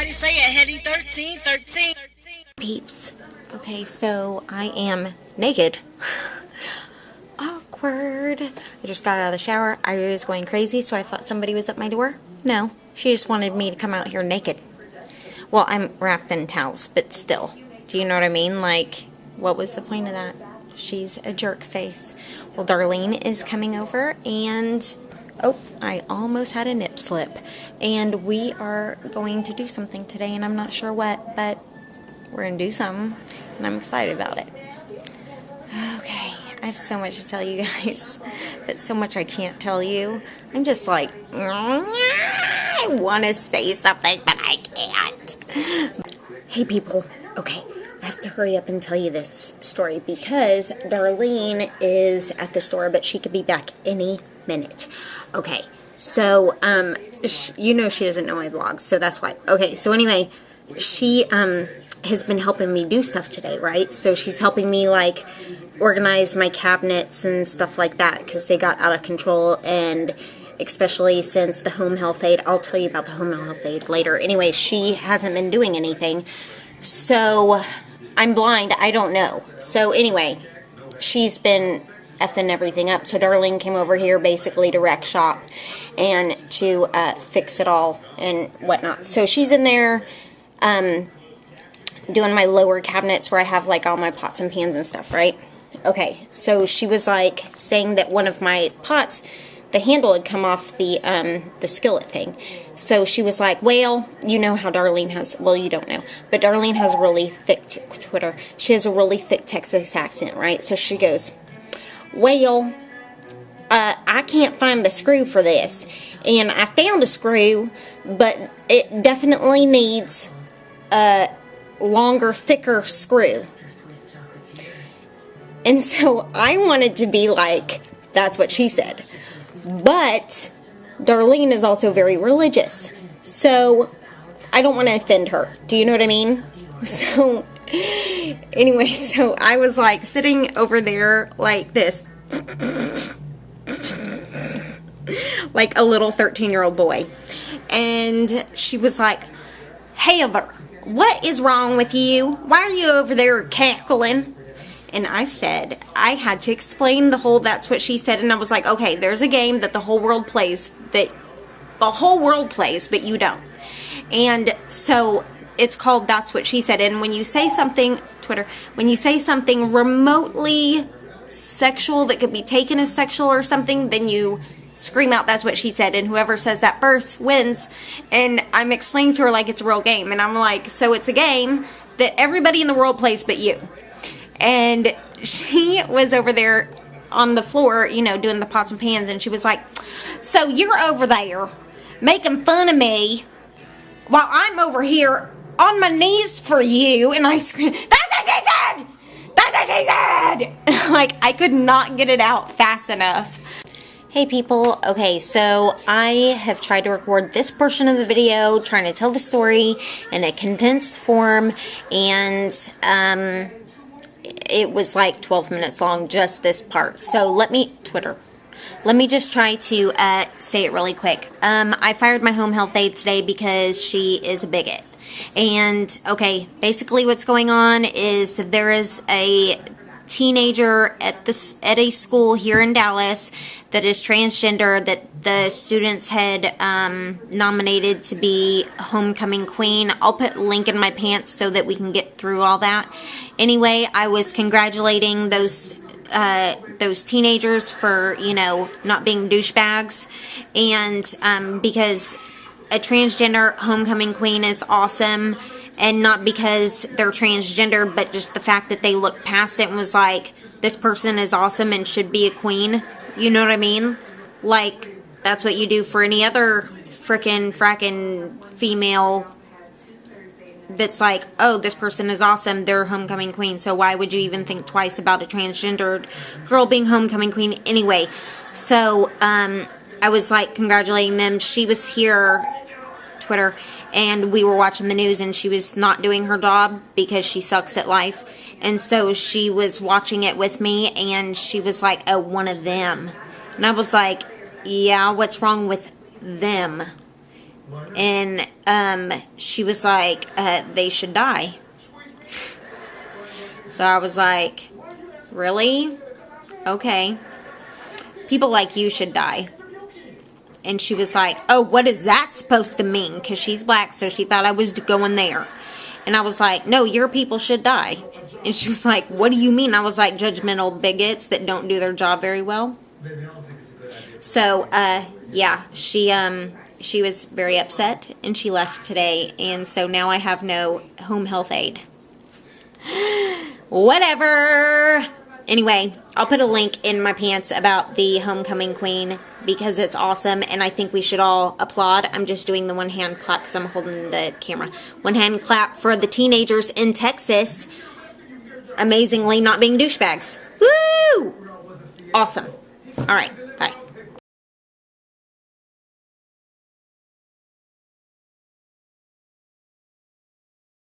Somebody say it, Hetty 13, 13. Peeps. Okay, so I am naked. Awkward. I just got out of the shower. I was going crazy, so I thought somebody was at my door. No, she just wanted me to come out here naked. Well, I'm wrapped in towels, but still. Do you know what I mean? Like, what was the point of that? She's a jerk face. Well, Darlene is coming over, and oh, I almost had a nip slip. And we are going to do something today, and I'm not sure what, but we're going to do something, and I'm excited about it. Okay, I have so much to tell you guys, but so much I can't tell you. I'm just like, I want to say something, but I can't. Hey, people. Okay, I have to hurry up and tell you this story because Darlene is at the store, but she could be back any minute. Okay, so, you know she doesn't know my vlogs, so that's why. Okay, so anyway, she, has been helping me do stuff today, right? So she's helping me, like, organize my cabinets and stuff like that because they got out of control, and especially since the home health aide, I'll tell you about the home health aide later. Anyway, she hasn't been doing anything, so I'm blind, I don't know. So anyway, she's been effing everything up. So Darlene came over here basically to wreck shop and to fix it all and whatnot. So she's in there doing my lower cabinets where I have like all my pots and pans and stuff, right? Okay, so she was like saying that one of my pots, the handle had come off the skillet thing. So she was like, well, you know how Darlene has, well, you don't know, but Darlene has a really thick, she has a really thick Texas accent, right? So she goes, well, I can't find the screw for this, and I found a screw, but it definitely needs a longer, thicker screw. And so I wanted to be like, that's what she said. But Darlene is also very religious, so I don't want to offend her. Do you know what I mean? So anyway, so I was like sitting over there like this, like a little 13-year-old boy. And she was like, Heather, what is wrong with you? Why are you over there cackling? And I said, I had to explain the whole that's what she said. And I was like, okay, there's a game that the whole world plays, but you don't. And so it's called That's What She Said. And when you say something, when you say something remotely sexual that could be taken as sexual or something, then you scream out, that's what she said, and whoever says that first wins. And I'm explaining to her like it's a real game. And I'm like, so it's a game that everybody in the world plays but you. And she was over there on the floor, you know, doing the pots and pans, and she was like, so you're over there making fun of me while I'm over here on my knees for you. And I screamed, that's what she said! That's what she said! Like, I could not get it out fast enough. Hey people, okay, so I have tried to record this portion of the video, trying to tell the story in a condensed form, and it was like 12 minutes long, just this part. So let me just try to say it really quick. I fired my home health aide today because she is a bigot. And, okay, basically what's going on is that there is a teenager at a school here in Dallas that is transgender that the students had nominated to be homecoming queen. I'll put a link in my pants so that we can get through all that. Anyway, I was congratulating those teenagers for, you know, not being douchebags, and because a transgender homecoming queen is awesome. And not because they're transgender, but just the fact that they looked past it and was like, this person is awesome and should be a queen. You know what I mean? Like, that's what you do for any other frackin' female that's like, oh, this person is awesome, they're homecoming queen. So why would you even think twice about a transgendered girl being homecoming queen? Anyway, so I was like congratulating them. She was here, and we were watching the news, and she was not doing her job because she sucks at life. And so she was watching it with me, and she was like, oh, one of them. And I was like, yeah, what's wrong with them? And she was like, they should die. So I was like, really? Okay. People like you should die. And she was like, oh, what is that supposed to mean? Because she's black, so she thought I was going there. And I was like, no, your people should die. And she was like, what do you mean? I was like, judgmental bigots that don't do their job very well. So, yeah, she was very upset, and she left today. And so now I have no home health aide. Whatever. Anyway, I'll put a link in my pants about the homecoming queen because it's awesome, and I think we should all applaud. I'm just doing the one hand clap because I'm holding the camera. One hand clap for the teenagers in Texas, amazingly not being douchebags. Woo! Awesome. All right, bye.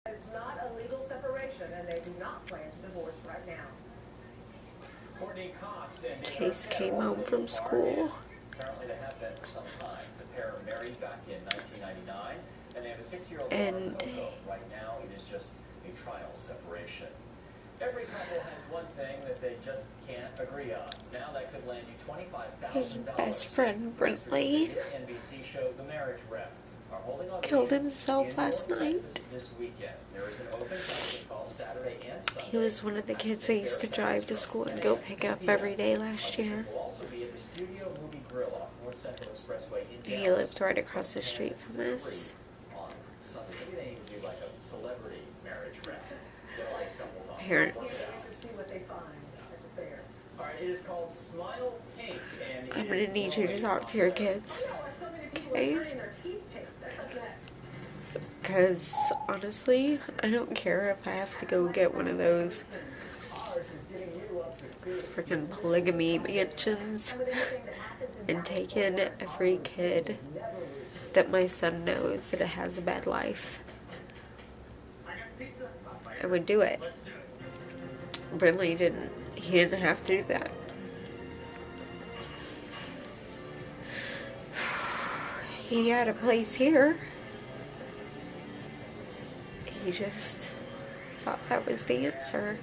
It's not a legal separation, and they do not plan to divorce right now. Case came home from school. Apparently they have been for some time. The pair married back in 1999, and they have a 6-year-old And daughter. Right now, it is just a trial separation. Every couple has one thing that they just can't agree on. Now that could land you $25,000. his best friend, BRANDTLEE, NBC showed the marriage rep are holding on killed himself last night. this weekend. There is an open casting call Saturday and Sunday. He was one of the kids I used to drive to school and go pick up every day last year. Will also be at the Studio Movie Grill off North Central Expressway in He Dallas. lived right across the street from us. On Sunday. Maybe they need to do like a celebrity marriage rep. Get a nice couples on. Parents, To see what they find at the fair. All right, it is called Smile Pink, and I'm gonna need you to talk to your kids, So many people okay? are turning their teeth pink. That's up next. Because honestly, I don't care if I have to go get one of those freaking polygamy mansions and take in every kid that my son knows that it has a bad life. I would do it. Brinley didn't. He didn't have to do that. He had a place here. He just thought that was the answer.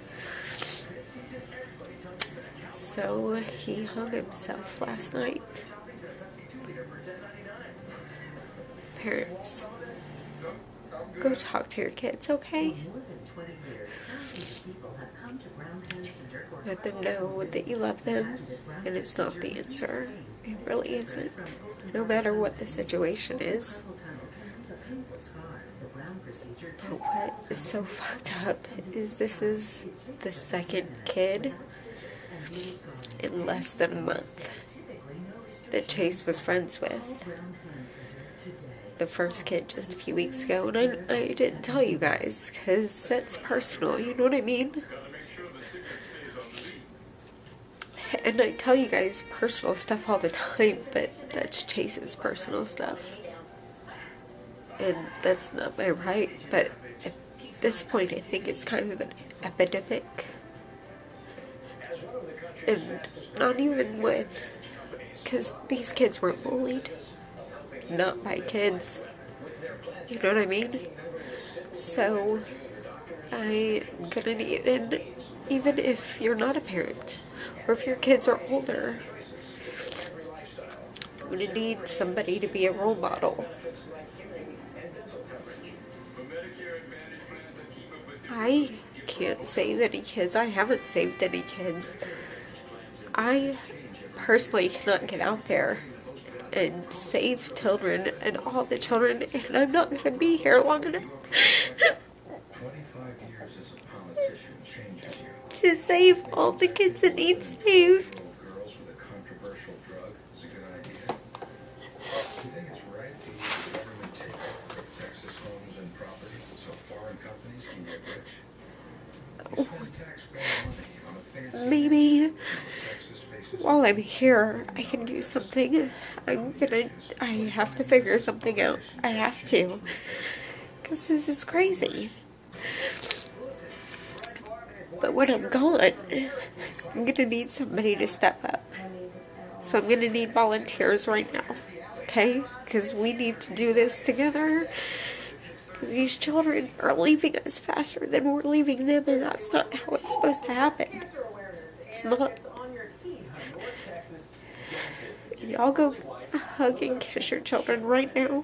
So he hung himself last night. Parents, go talk to your kids, okay? Let them know that you love them, and it's not the answer. It really isn't. No matter what the situation is. But what is so fucked up is this is the second kid in less than a month that Chase was friends with. The first kid just a few weeks ago, and I didn't tell you guys because that's personal, you know what I mean? And I tell you guys personal stuff all the time, but that's Chase's personal stuff. And that's not my right, but at this point I think it's kind of an epidemic. And not even with, because these kids weren't bullied. Not by kids. You know what I mean? So, I'm gonna need, and even if you're not a parent, or if your kids are older, I'm gonna need somebody to be a role model. I can't save any kids. I haven't saved any kids. I personally cannot get out there and save children and all the children, and I'm not going to be here long enough 25 years as a politician changes you. to save all the kids that need saved. Girls with a controversial drug is a good idea. Do you think it's right to use the government takeover of Texas homes and property so foreign companies can get rich? You spend taxpayer money on a fancy Maybe Texas faces while I'm here, I can do something. I have to figure something out. I have to. Because this is crazy. But when I'm gone, I'm going to need somebody to step up. So I'm going to need volunteers right now. okay? Because we need to do this together. Because these children are leaving us faster than we're leaving them, and that's not how it's supposed to happen. It's not. Y'all go hug and kiss your children right now.